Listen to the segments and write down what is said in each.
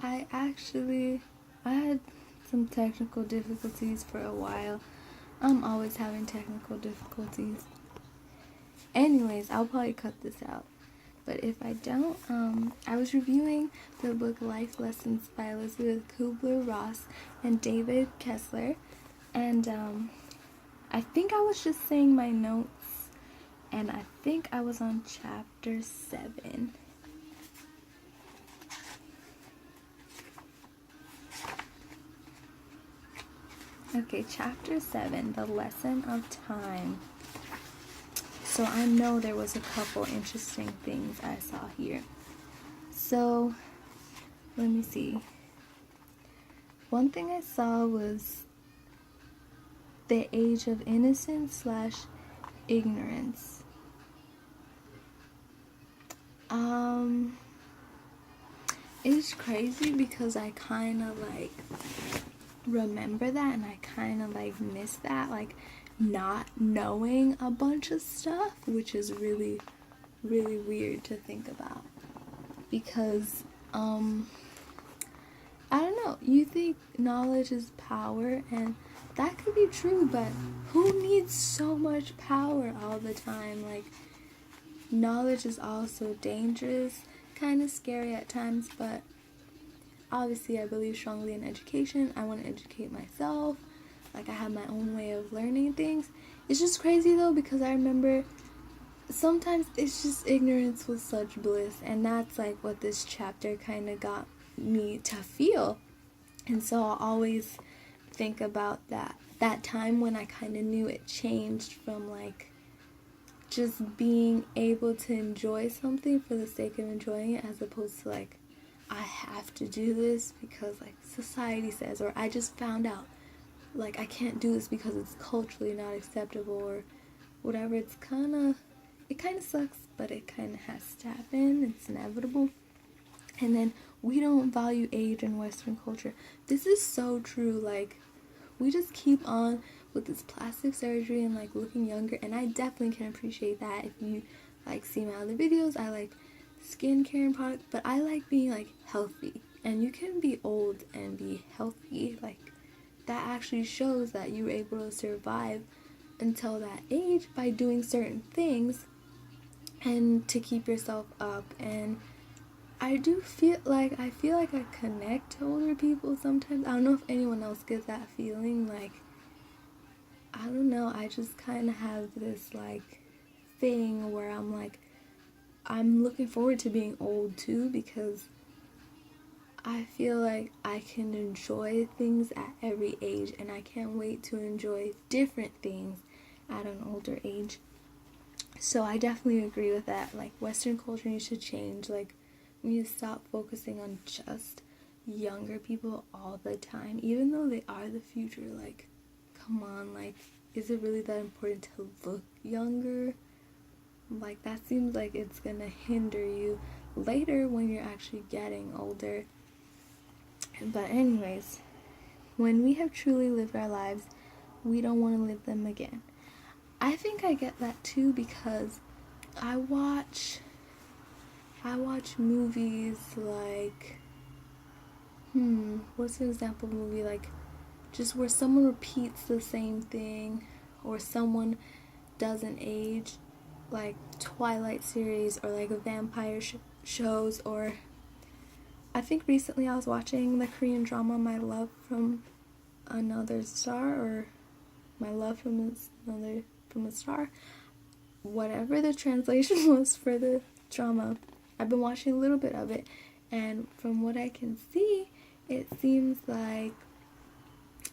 I had some technical difficulties for a while. I'm always having technical difficulties. Anyways, I'll probably cut this out. But if I don't, I was reviewing the book Life Lessons by Elizabeth Kubler-Ross and David Kessler. And I think I was just saying my notes. And I think I was on chapter 7. Okay, chapter 7, The Lesson of Time. So I know there was a couple interesting things I saw here. So, let me see. One thing I saw was the age of innocence / ignorance. It's crazy because I kind of like remember that, and I kind of like miss that, like not knowing a bunch of stuff, which is really weird to think about, because I don't know, you think knowledge is power, and that could be true, but who needs so much power all the time? Like, knowledge is also dangerous, kind of scary at times, but obviously I believe strongly in education. I want to educate myself. Like, I have my own way of learning things. It's just crazy though, because I remember sometimes it's just ignorance with such bliss, and that's like what this chapter kind of got me to feel. And so I'll always think about that time when I kind of knew it changed from like just being able to enjoy something for the sake of enjoying it, as opposed to like, I have to do this because like society says, or I just found out like I can't do this because it's culturally not acceptable, or whatever. It kind of sucks, but it kind of has to happen. It's inevitable. And then we don't value age in Western culture. This is so true. Like, we just keep on with this plastic surgery and like looking younger, and I definitely can appreciate that. If you like see my other videos, I like skincare and products, but I like being like healthy, and you can be old and be healthy. Like, that actually shows that you were able to survive until that age by doing certain things and to keep yourself up. And I feel like I connect to older people sometimes. I don't know if anyone else gets that feeling. Like, I don't know, I just kind of have this like thing where I'm like, I'm looking forward to being old too, because I feel like I can enjoy things at every age, and I can't wait to enjoy different things at an older age. So I definitely agree with that. Like, Western culture needs to change. Like, we need to stop focusing on just younger people all the time, even though they are the future. Like, come on, like, is it really that important to look younger? Like, that seems like it's gonna hinder you later when you're actually getting older. But anyways, when we have truly lived our lives, we don't want to live them again. I think I get that too, because I watch movies like, what's an example movie, like just where someone repeats the same thing, or someone doesn't age, like Twilight series, or like vampire shows, or I think recently I was watching the Korean drama My Love from Another Star, or My Love from a Star, whatever the translation was for the drama. I've been watching a little bit of it, and from what I can see, it seems like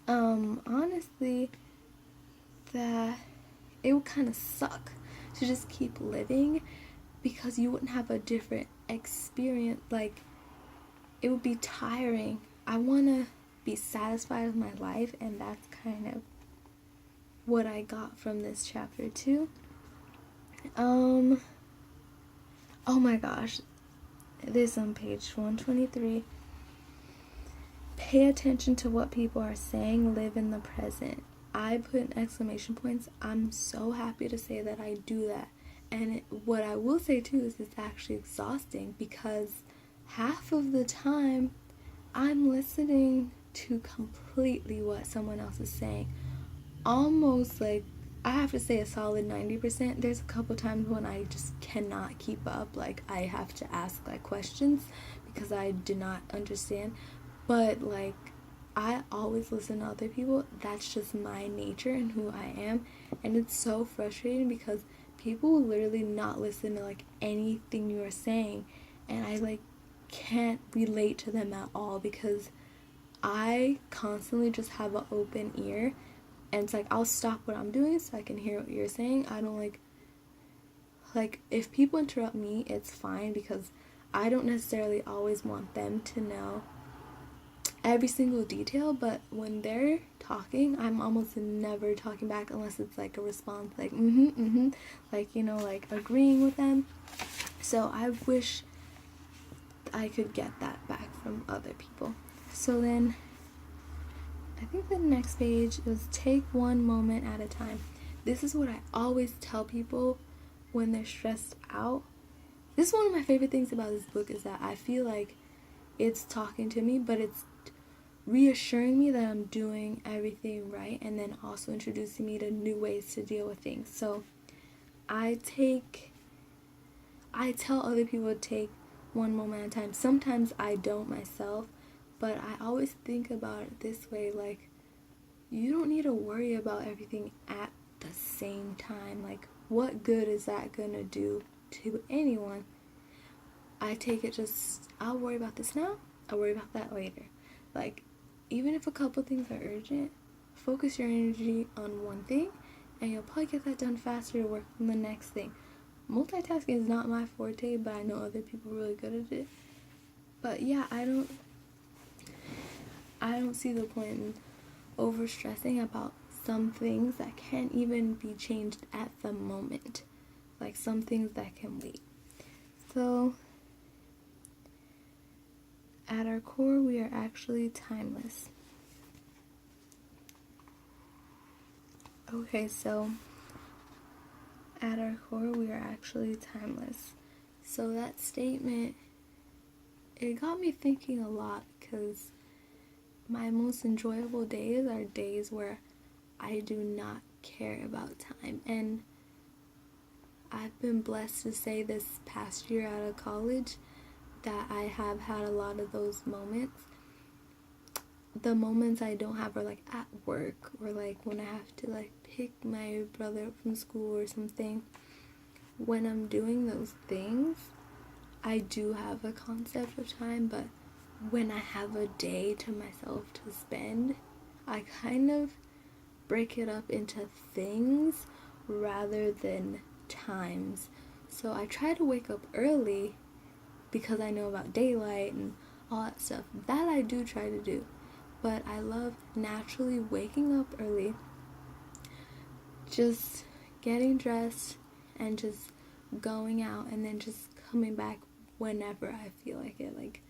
honestly, that it would kind of suck to just keep living, because you wouldn't have a different experience. Like, it would be tiring. I want to be satisfied with my life, and that's kind of what I got from this chapter too. Oh my gosh, this on page 123. Pay attention to what people are saying, live in the present. I put in exclamation points. I'm so happy to say that I do that. And what I will say too is it's actually exhausting, because half of the time I'm listening to completely what someone else is saying. Almost like, I have to say a solid 90%. There's a couple times when I just cannot keep up. Like, I have to ask like questions because I do not understand. But like, I always listen to other people. That's just my nature and who I am. And it's so frustrating because people will literally not listen to like anything you are saying. And I like can't relate to them at all because I constantly just have an open ear, and it's like I'll stop what I'm doing so I can hear what you're saying. I don't like if people interrupt me, it's fine because I don't necessarily always want them to know every single detail, but when they're talking, I'm almost never talking back unless it's like a response like like, you know, like agreeing with them. So I wish I could get that back from other people. So then I think the next page was take one moment at a time. This is what I always tell people when they're stressed out. This is one of my favorite things about this book, is that I feel like it's talking to me, but it's reassuring me that I'm doing everything right, and then also introducing me to new ways to deal with things. So I tell other people to take one moment at a time. Sometimes I don't myself, but I always think about it this way, like, you don't need to worry about everything at the same time. Like, what good is that gonna do to anyone? I take it just, I'll worry about this now, I'll worry about that later. Like, even if a couple things are urgent, focus your energy on one thing, and you'll probably get that done faster to work on the next thing. Multitasking is not my forte, but I know other people are really good at it. But yeah, I don't see the point in overstressing about some things that can't even be changed at the moment. Like some things that can wait. So, at our core, we are actually timeless. Okay, so at our core, we are actually timeless. So that statement, it got me thinking a lot, because my most enjoyable days are days where I do not care about time. And I've been blessed to say this past year out of college that I have had a lot of those moments. The moments I don't have are like at work, or like when I have to like pick my brother up from school or something. When I'm doing those things, I do have a concept of time, but when I have a day to myself to spend, I kind of break it up into things rather than times. So I try to wake up early because I know about daylight and all that stuff. That I do try to do. But I love naturally waking up early, just getting dressed and just going out, and then just coming back whenever I feel like it. Like,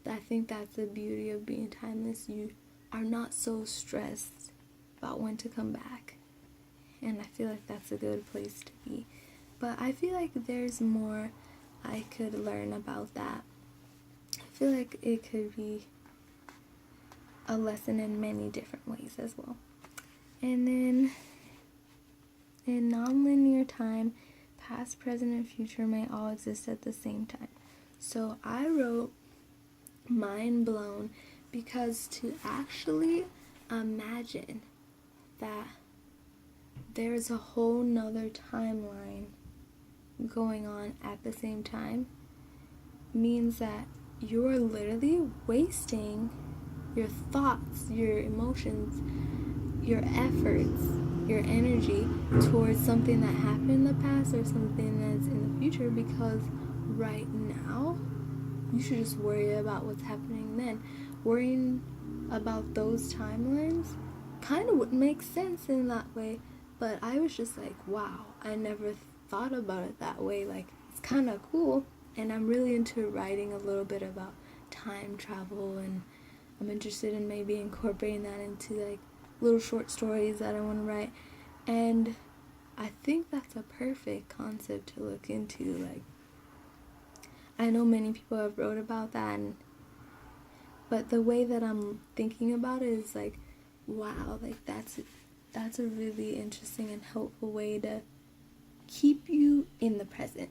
I think that's the beauty of being timeless. You are not so stressed about when to come back. And I feel like that's a good place to be. But I feel like there's more I could learn about that. I feel like it could be a lesson in many different ways as well. And then in nonlinear time, past, present, and future may all exist at the same time. So I wrote mind blown, because to actually imagine that there's a whole nother timeline going on at the same time means that you're literally wasting your thoughts, your emotions, your efforts, your energy towards something that happened in the past or something that's in the future, because right now you should just worry about what's happening then. Worrying about those timelines kind of would make sense in that way, but I was just like, wow, I never thought about it that way. Like, it's kind of cool, and I'm really into writing a little bit about time travel, and I'm interested in maybe incorporating that into like little short stories that I want to write. And I think that's a perfect concept to look into. Like, I know many people have wrote about that, and But the way that I'm thinking about it is like, wow, like that's a really interesting and helpful way to keep you in the present,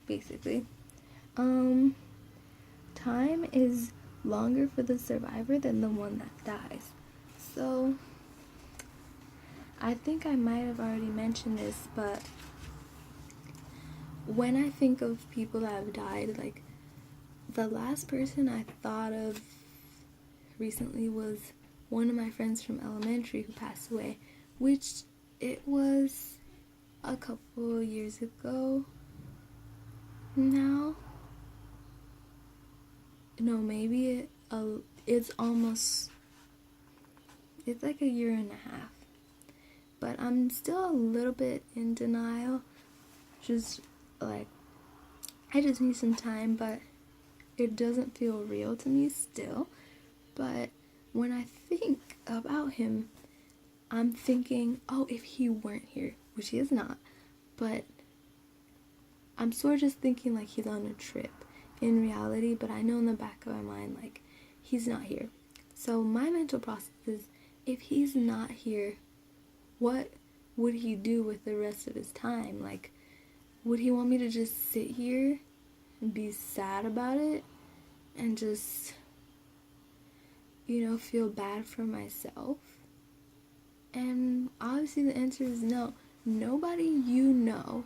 basically. Time is longer for the survivor than the one that dies. So I think I might have already mentioned this, but when I think of people that have died, like the last person I thought of recently was one of my friends from elementary who passed away, which it was a couple years ago now. No, maybe it's like a year and a half. But I'm still a little bit in denial. Just like, I just need some time, but it doesn't feel real to me still. But when I think about him, I'm thinking, oh, if he weren't here, which he is not, but I'm sort of just thinking like he's on a trip in reality, but I know in the back of my mind, like, he's not here. So my mental process is, if he's not here, what would he do with the rest of his time? Like, would he want me to just sit here and be sad about it and just, feel bad for myself? And obviously the answer is no. Nobody you know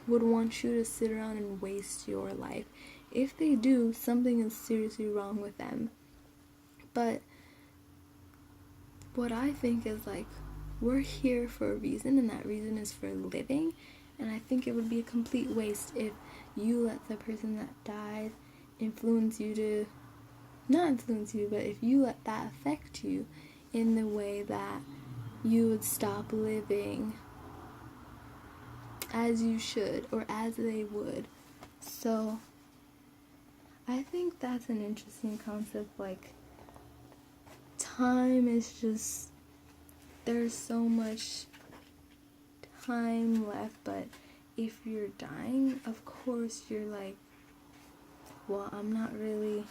would want you to sit around and waste your life. If they do, something is seriously wrong with them. But what I think is, like, we're here for a reason, and that reason is for living. And I think it would be a complete waste if you let the person that died influence you to, not influence you, but if you let that affect you in the way that you would stop living as you should, or as they would. So I think that's an interesting concept. Like, time is just, there's so much time left, but if you're dying, of course you're like, well, I'm not really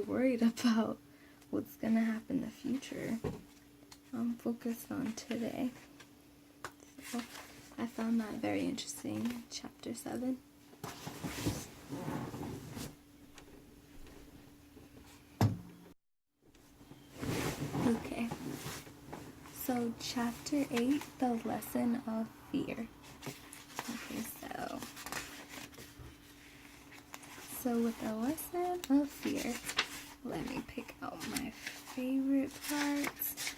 worried about what's gonna happen in the future. I'm focused on today. So I found that very interesting. Chapter 7. Okay. So chapter 8, the lesson of fear. Okay, so with the lesson of fear, let me pick out my favorite parts.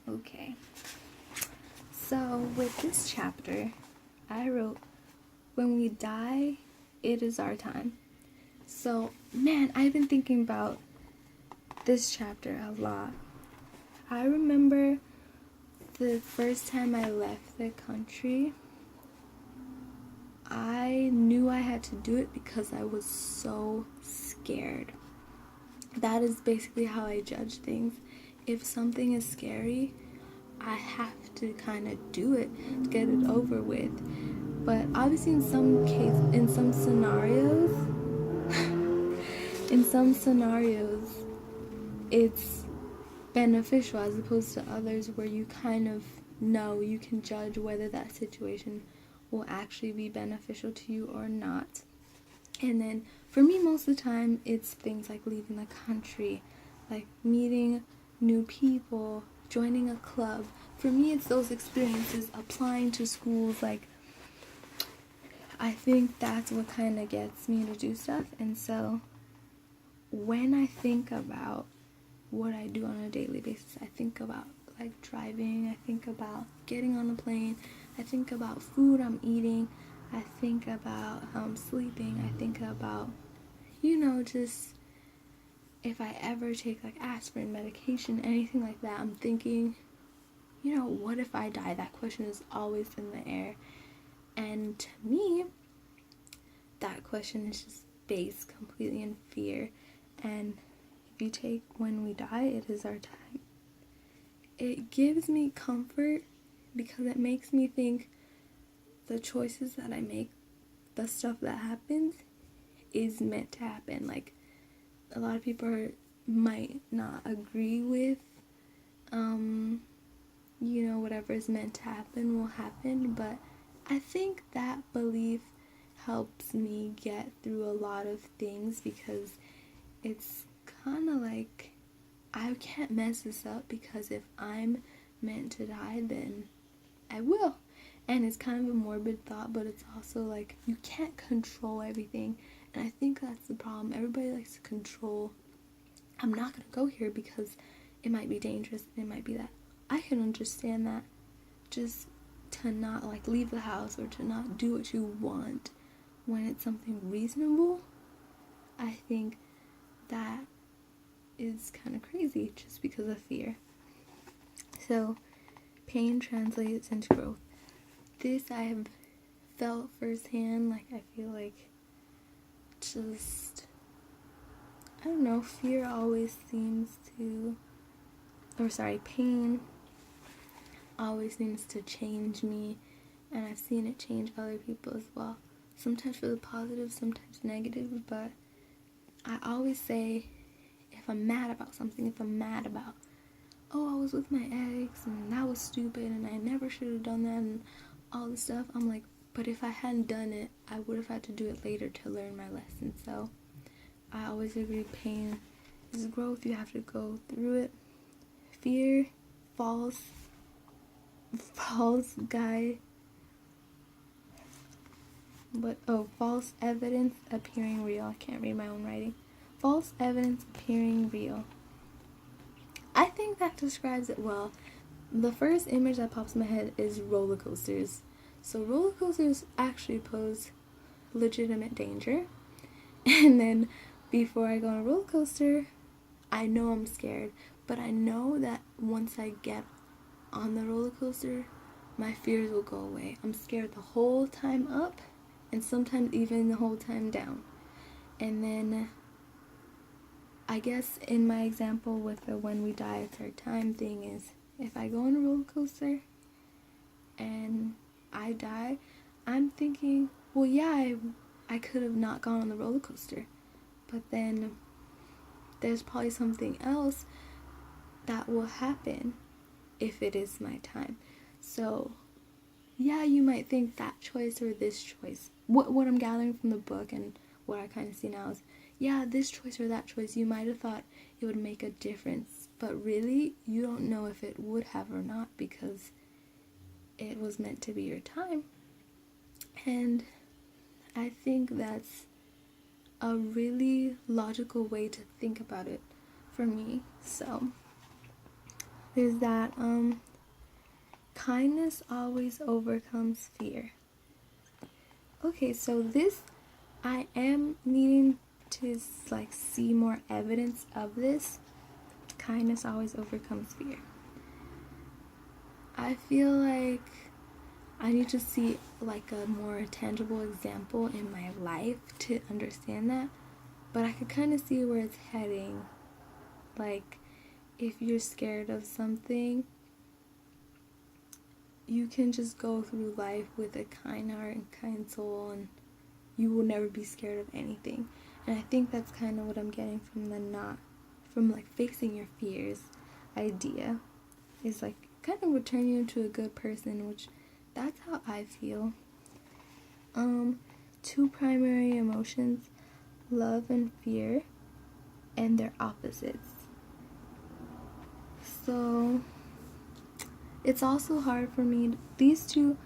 Okay, so with this chapter, I wrote, when we die, it is our time. So, man, I've been thinking about this chapter a lot. I remember the first time I left the country, I knew I had to do it because I was so scared. That is basically how I judge things. If something is scary, I have to kind of do it to get it over with. But obviously in some scenarios, it's beneficial as opposed to others where you kind of know, you can judge whether that situation will actually be beneficial to you or not. And then for me, most of the time, it's things like leaving the country, like meeting new people, joining a club. For me, it's those experiences, applying to schools. Like, I think that's what kind of gets me to do stuff. And so when I think about what I do on a daily basis, I think about like driving, I think about getting on a plane, I think about food I'm eating, I think about how I'm sleeping, I think about, just if I ever take like aspirin, medication, anything like that, I'm thinking, what if I die? That question is always in the air. And to me, that question is just based completely in fear. And if you take when we die, it is our time, it gives me comfort because it makes me think the choices that I make the stuff that happens is meant to happen. Like, a lot of people might not agree with, whatever is meant to happen will happen, but I think that belief helps me get through a lot of things, because it's kind of like, I can't mess this up, because if I'm meant to die, then I will. And it's kind of a morbid thought, but it's also like, you can't control everything, and I think that's the problem. Everybody likes to control. I'm not going to go here because it might be dangerous, and it might be that. I can understand that. Just to not, like, leave the house, or to not do what you want when it's something reasonable, I think that is kind of crazy, just because of fear. So, pain translates into growth. This I have felt firsthand. Like, I feel like just, I don't know, fear always seems to, pain always seems to change me, and I've seen it change other people as well. Sometimes for the positive, sometimes negative, but I always say, if I'm mad about something, oh, I was with my ex, and that was stupid, and I never should have done that, and all this stuff, I'm like, but if I hadn't done it, I would have had to do it later to learn my lesson. So I always agree, pain is growth. You have to go through it. Fear, false evidence appearing real. I can't read my own writing. False evidence appearing real. I think that describes it well. The first image that pops in my head is roller coasters. So roller coasters actually pose legitimate danger. And then before I go on a roller coaster, I know I'm scared, but I know that once I get on the roller coaster, my fears will go away. I'm scared the whole time up, and sometimes even the whole time down. And then, I guess in my example with the when we die a third time thing is, if I go on a roller coaster and I die, I'm thinking, well, yeah, I could have not gone on the roller coaster, but then there's probably something else that will happen if it is my time. So yeah, you might think that choice or this choice. What I'm gathering from the book and what I kind of see now is, yeah, this choice or that choice, you might have thought it would make a difference, but really, you don't know if it would have or not, because it was meant to be your time. And I think that's a really logical way to think about it for me. So there's that. Kindness always overcomes fear. Okay, so this, I am needing to see more evidence of this. Kindness always overcomes fear. I feel like I need to see a more tangible example in my life to understand that, but I could kind of see where it's heading. Like, if you're scared of something, you can just go through life with a kind heart and kind soul, and you will never be scared of anything. And I think that's kind of what I'm getting from facing your fears idea, is kind of would turn you into a good person, which that's how I feel. Two primary emotions, love and fear, and their opposites. So it's also hard for me, these two,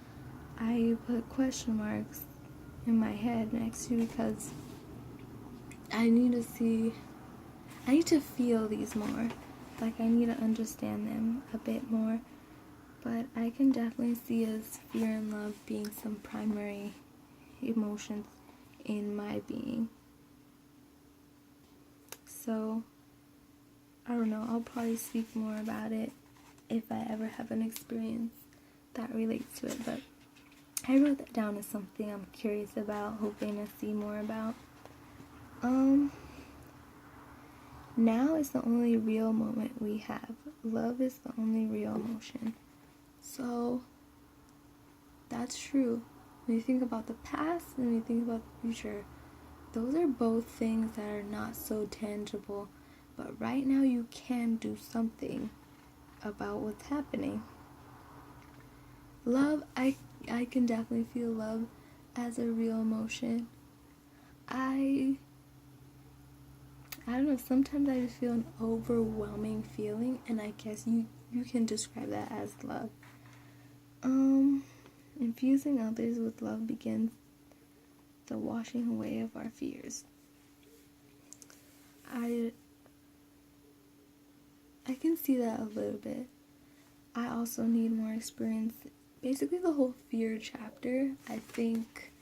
I put question marks in my head next to, because I need to feel these more. I need to understand them a bit more. But I can definitely see as fear and love being some primary emotions in my being. So, I don't know, I'll probably speak more about it if I ever have an experience that relates to it, but I wrote that down as something I'm curious about, hoping to see more about. Now is the only real moment we have. Love is the only real emotion. So, that's true. when you think about the past and when you think about the future, those are both things that are not so tangible. But right now you can do something about what's happening. Love, I can definitely feel love as a real emotion. I don't know, sometimes I just feel an overwhelming feeling, and I guess you can describe that as love. Infusing others with love begins the washing away of our fears. I can see that a little bit. I also need more experience. Basically, the whole fear chapter, I think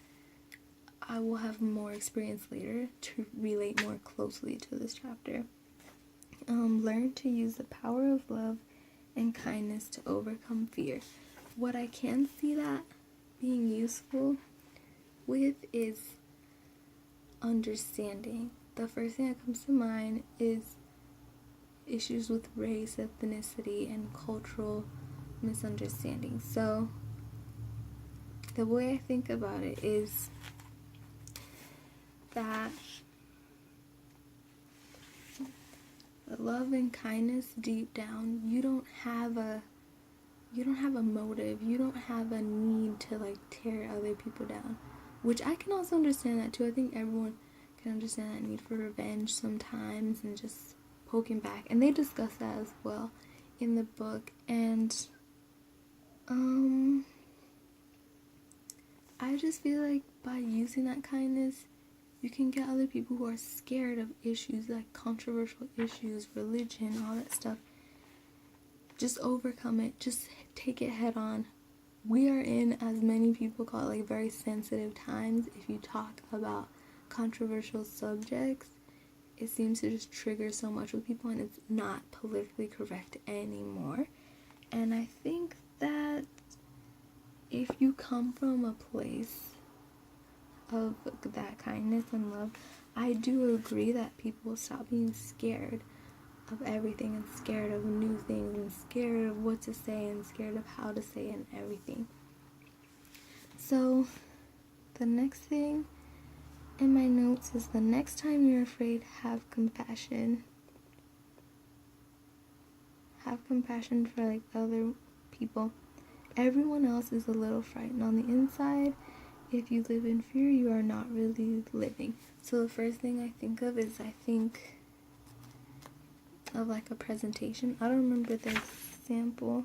I will have more experience later to relate more closely to this chapter. Learn to use the power of love and kindness to overcome fear. What I can see that being useful with is understanding. The first thing that comes to mind is issues with race, ethnicity, and cultural misunderstanding. So the way I think about it is that love and kindness, deep down, you don't have a motive, you don't have a need to like tear other people down, which I can also understand that too. I think everyone can understand that need for revenge sometimes and just poking back, and they discuss that as well in the book. And I just feel like by using that kindness, you can get other people who are scared of issues like controversial issues, religion, all that stuff. Just overcome it. Just take it head on. We are in, as many people call it, like very sensitive times. If you talk about controversial subjects, it seems to just trigger so much with people, and it's not politically correct anymore. And I think that if you come from a place of that kindness and love, I do agree that people will stop being scared of everything and scared of new things and scared of what to say and scared of how to say and everything. So the next thing in my notes is, the next time you're afraid, have compassion. Have compassion for like other people. Everyone else is a little frightened on the inside. If you live in fear, you are not really living. So the first thing I think of is, I think of like a presentation. I don't remember the example.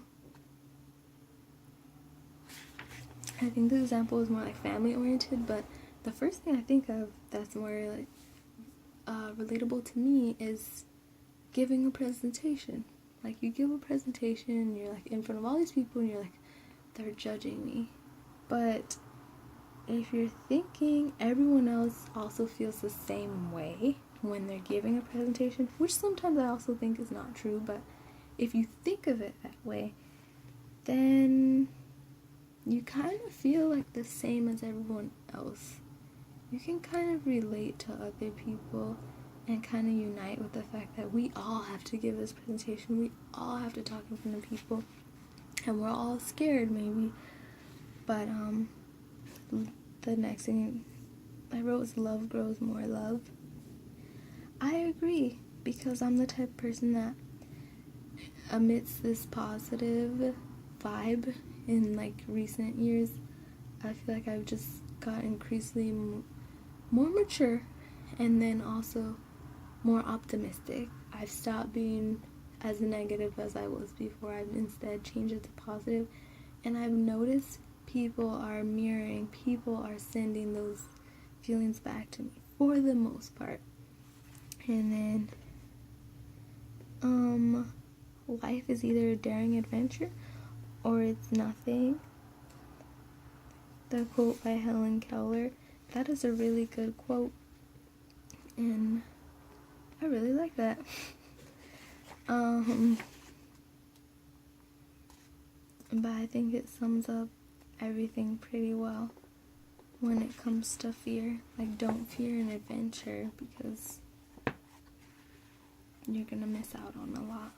I think the example is more like family oriented, but the first thing I think of that's more like relatable to me is giving a presentation. Like, you give a presentation and you're like in front of all these people and you're like, they're judging me. But if you're thinking everyone else also feels the same way when they're giving a presentation, which sometimes I also think is not true, but if you think of it that way, then you kind of feel like the same as everyone else. You can kind of relate to other people and kind of unite with the fact that we all have to give this presentation, we all have to talk in front of people, and we're all scared maybe. But the next thing I wrote was, love grows more love. I agree, because I'm the type of person that amidst this positive vibe in like recent years, I feel like I've just got increasingly more mature, and then also more optimistic. I've stopped being as negative as I was before. I've instead changed it to positive, and I've noticed people are mirroring, people are sending those feelings back to me for the most part. And then life is either a daring adventure or it's nothing. The quote by Helen Keller, that is a really good quote, and I really like that. But I think it sums up everything pretty well when it comes to fear. Like, don't fear an adventure, because you're gonna miss out on a lot.